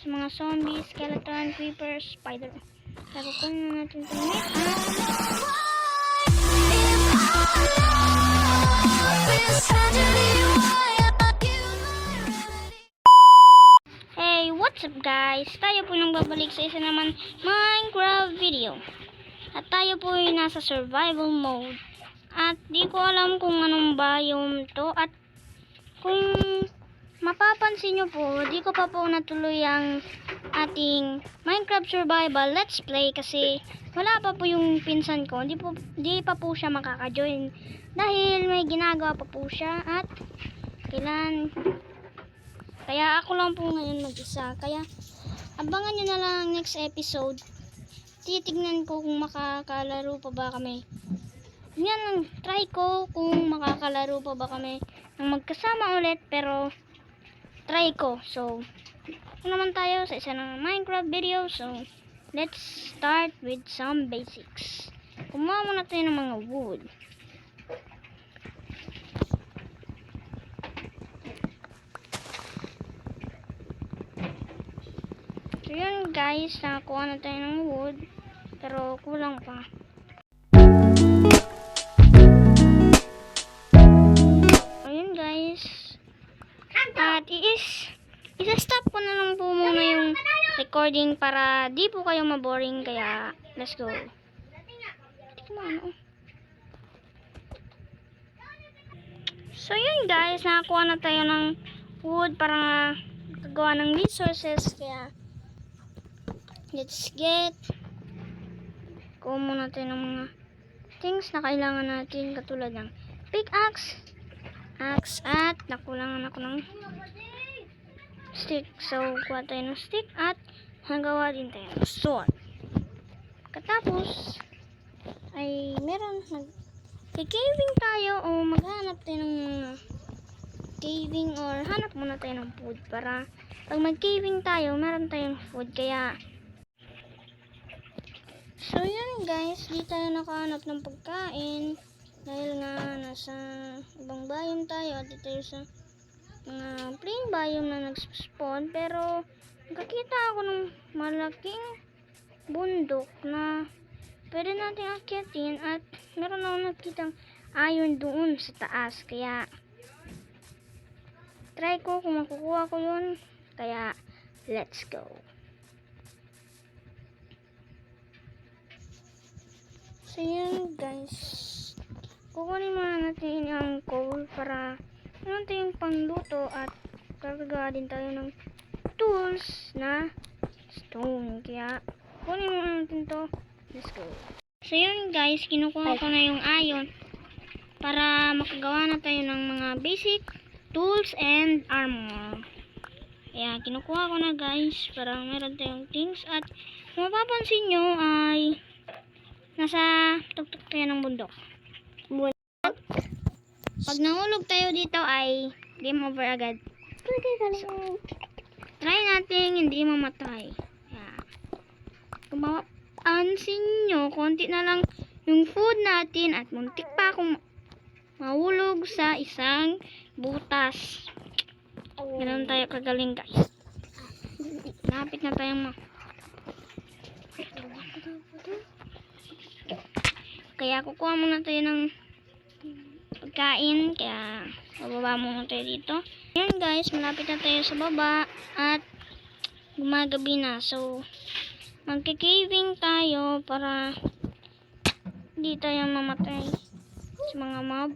sa mga zombie, skeleton, creeper, spider. Kaya kukunin na natin itong meat Hey, what's up guys? Tayo po nang babalik sa isa naman Minecraft video. At tayo po ay nasa survival mode. At di ko alam kung anong biome to. At kung mapapansin nyo po, di ko pa po natuloy ang ating Minecraft survival let's play. Kasi wala pa po yung pinsan ko. Di pa po siya makaka-join. Dahil may ginagawa pa po siya. At kaya ako lang po ngayon mag-isa. Kaya abangan nyo na lang ang next episode. Titignan ko kung makakalaro pa ba kami. Yan lang, try ko kung makakalaro pa ba kami ng magkasama ulit, pero try ko. So, kung naman tayo sa isa ng Minecraft video. So, let's start with some basics. Kumuha muna tayo ng mga wood. So, yun guys, nakakuha na tayo ng wood, pero kulang pa. At isa-stop ko na lang po muna yung recording para di po kayo maboring. Kaya let's go. So yun guys, nakakuha na tayo ng wood para magawa ng resources. Kaya let's get kuha muna tayo ng mga things na kailangan natin, katulad ng pickaxe, axe, at nakulangan ako ng stick. So kuha tayo ng stick at hagawa din tayo ng sword. Katapos ay meron nag-caving tayo o maghanap tayo ng mga caving, or hanap muna tayo ng food para pag mag-caving tayo meron tayong food. Kaya so yun guys, di tayo nakahanap ng pagkain dahil nga nasa ibang biome tayo at dito sa mga plain biome na nag-spawn. Pero nakakita ako ng malaking bundok na pwede natin akyatin at meron ako nakitang iron doon sa taas. Kaya try ko kung makukuha ko yun. Kaya let's go. So yun guys, kukunin muna natin yung coal para meron tayong pangluto at gagawa din tayo ng tools na stone. Kaya kunin muna natin to. Let's go. So yun guys, kinukuha ko na yung iron para makagawa na tayo ng mga basic tools and armor. Kaya kinukuha ko na guys para meron tayong things. At kung mapapansin nyo ay nasa tuktok tayo ng bundok. At pag nahulog tayo dito ay game over agad. So, try natin hindi mamatay. Yeah. Kung mapapansin nyo, konti na lang yung food natin at muntik pa akong mahulog sa isang butas. Ganun tayo kagaling guys. Lapit na tayong kaya kukuha muna tayo ng pagkain. Kaya bababa muna tayo dito. Ayan guys, malapit na tayo sa baba at gumagabi na. So magka-caving tayo para hindi tayo mamatay sa mga mob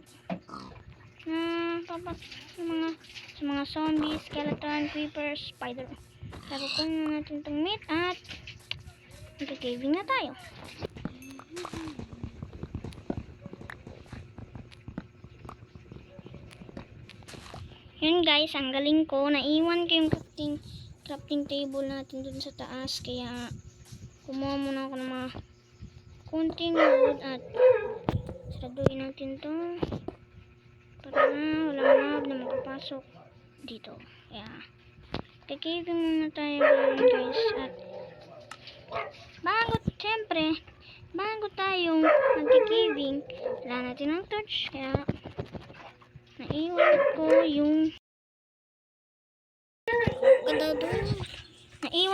sa mga zombie, skeleton, creeper, spider. Kaya kukunin na natin itong meat at magka-caving na tayo. Yun guys, ang galing ko. Naiwan ko yung crafting table natin dun sa taas. Kaya kumuha muna ako ng mga kunting wood at saraduin natin to para walang mob na makapasok dito. Kaya kikiving muna tayo guys. At bago tayong magkikiving, wala natin ng torch. Kaya naiwan ko yung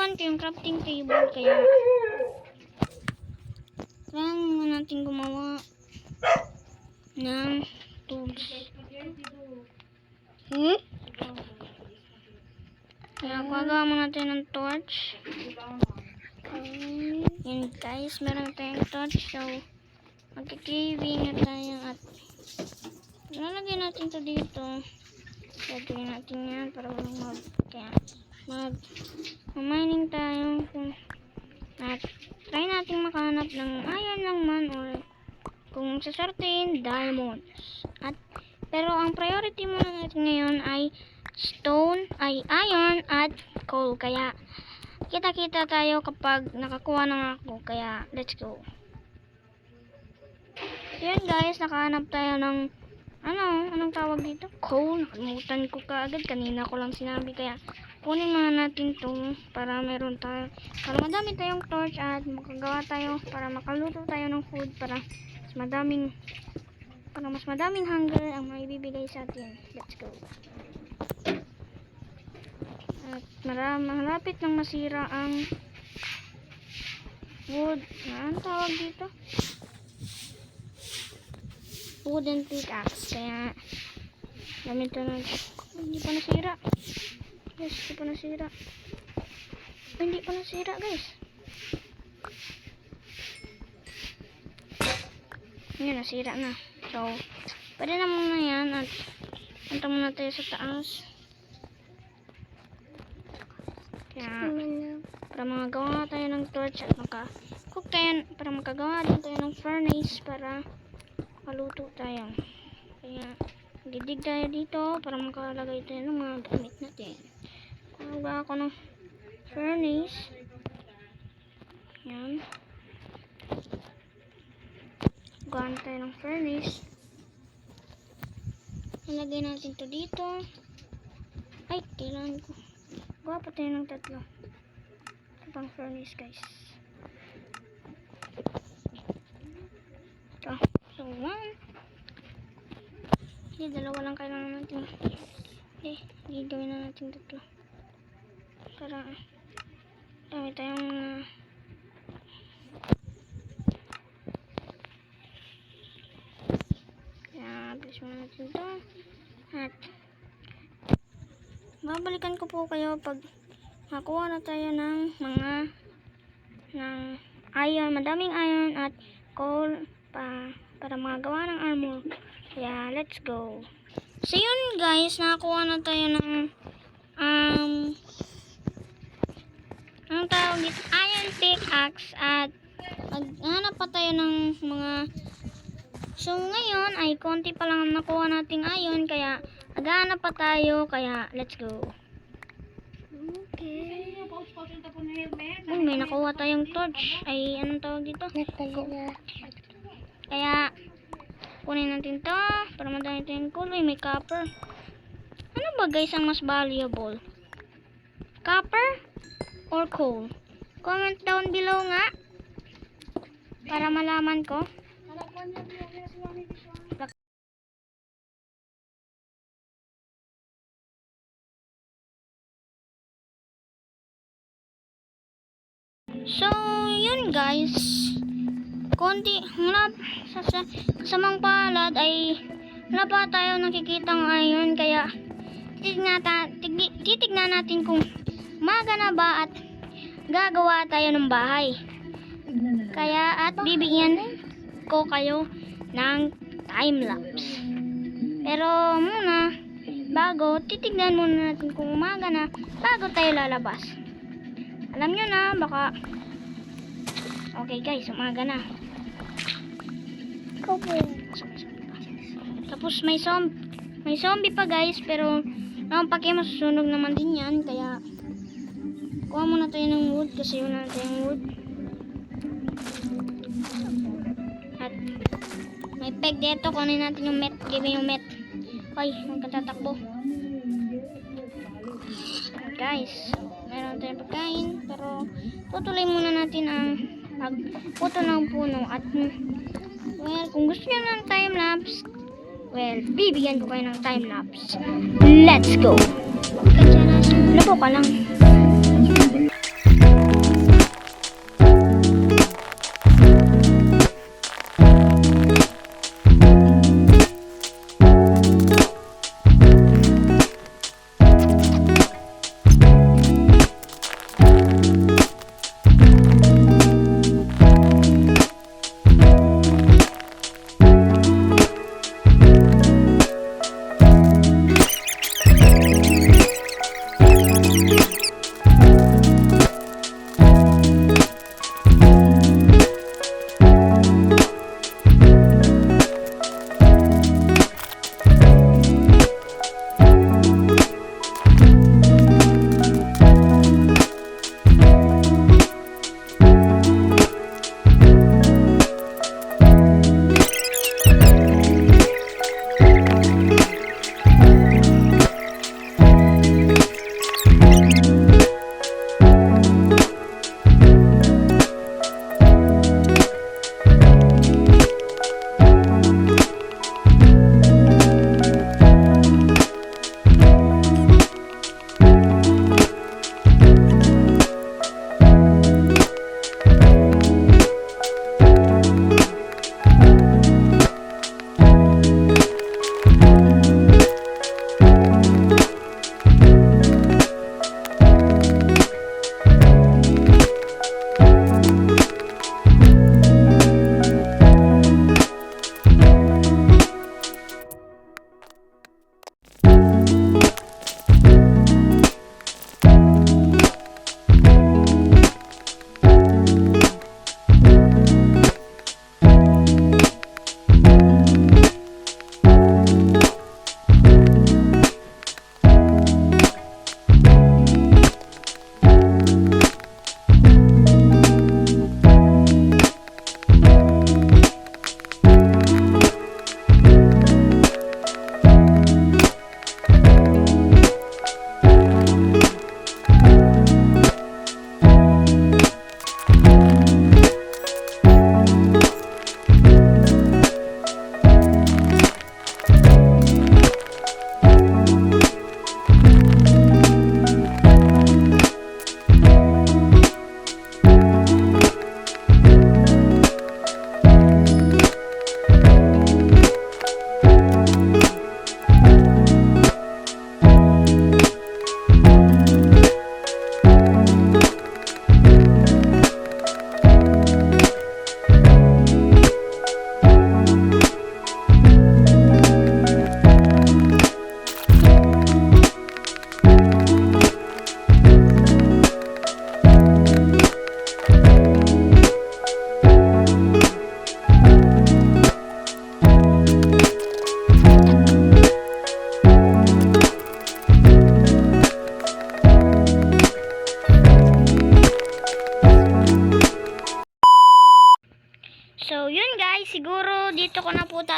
kailangan ko yung crafting table, kaya kailangan natin gumawa ng tools. Kaya gagawa muna tayo ng torch. Yun guys, meron tayong torch. So, magkikiving na tayo at lalagay natin to dito. Gagawin natin yan para mag-mining tayo. At try natin makahanap ng iron lang man or kung sasortin, diamonds. Pero ang priority muna natin ngayon ay iron at coal. Kaya kita-kita tayo kapag nakakuha na ako. Kaya let's go. Yan guys, nakahanap tayo ng anong tawag dito? Coal. Nakalimutan ko kaagad. Kanina ko lang sinabi. Kaya kunin muna natin to para meron tayo. Para madami tayong torch at makagawa tayo. Para makaluto tayo ng food. Para mas madaming hunger ang maibibigay sa atin. Let's go. At malapit nang masira ang wood. Ano tawag dito? Wooden pickaxe. Kaya gamit na. Hindi pa nasira. Guys, hindi pa nasira. Hindi pa nasira guys. Yun, nasira na. So, pwede na muna yan at punta muna tayo sa taas. Kaya, para makagawa tayo ng torch at makakook tayo, para makagawa din tayo ng furnace para maluto tayo. Kaya, didig tayo dito para makalagay tayo ng mga gamit natin. Kuha ako ng furnace. Yan. Gawa tayo ng furnace. Ilagay natin to dito. Ay, kailangan ko. Gawa pa tayo ng 3. Ito pang furnace guys. Ito. So, 1. Hindi, 2 lang kailangan natin. Hindi gawin na natin 3. Para dami tayong bilis mo natin ito. At babalikan ko po kayo pag makuha na tayo ng iron, madaming iron at coal para magawa ng armor. Kaya let's go. So yun guys, nakakuha na tayo ng anong tawag dito? Iron pickaxe at maghanap pa tayo ng mga. So ngayon ay konti pa lang nakuha nating iron, kaya maghanap pa tayo, kaya let's go. Okay. May nakuha tayong torch. Ay, anong tawag dito? Kaya kunin natin to para madami tayong coal. May copper. Ano ba guys ang mas valuable? Copper or coal? Comment down below nga para malaman ko. So, yun guys. Konti, sa kasamang palad ay wala pa tayo nakikitang iron, kaya titignan natin kung magana ba at gagawa tayo ng bahay. Kaya at bibigyan ko kayo ng time-lapse. Pero muna, titignan muna natin kung umaga na bago tayo lalabas. Alam nyo na, baka okay guys, umaga na. Tapos may zombie pa guys, pero masusunog naman din yan. Kaya kuha muna tayo ng wood kasi wala na tayong wood. At may peg dito, kunin natin yung met. Give me yung met. Ay, magkatatakbo. Guys, meron tayong pagkain, pero tutuloy muna natin ang pagputo ng puno. At well, kung gusto nyo ng time-lapse, well, bibigyan ko kayo ng time-lapse. Let's go! Labo ka lang.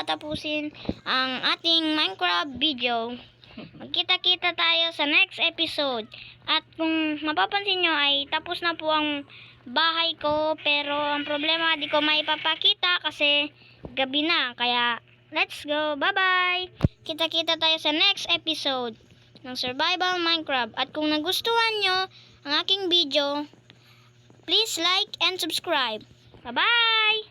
tatapusin ang ating Minecraft video. Magkita-kita tayo sa next episode. At kung mapapansin nyo ay tapos na po ang bahay ko. Pero ang problema, di ko maipapakita kasi gabi na. Kaya let's go. Bye-bye. Kita-kita tayo sa next episode ng Survival Minecraft. At kung nagustuhan nyo ang aking video, please like and subscribe. Bye-bye.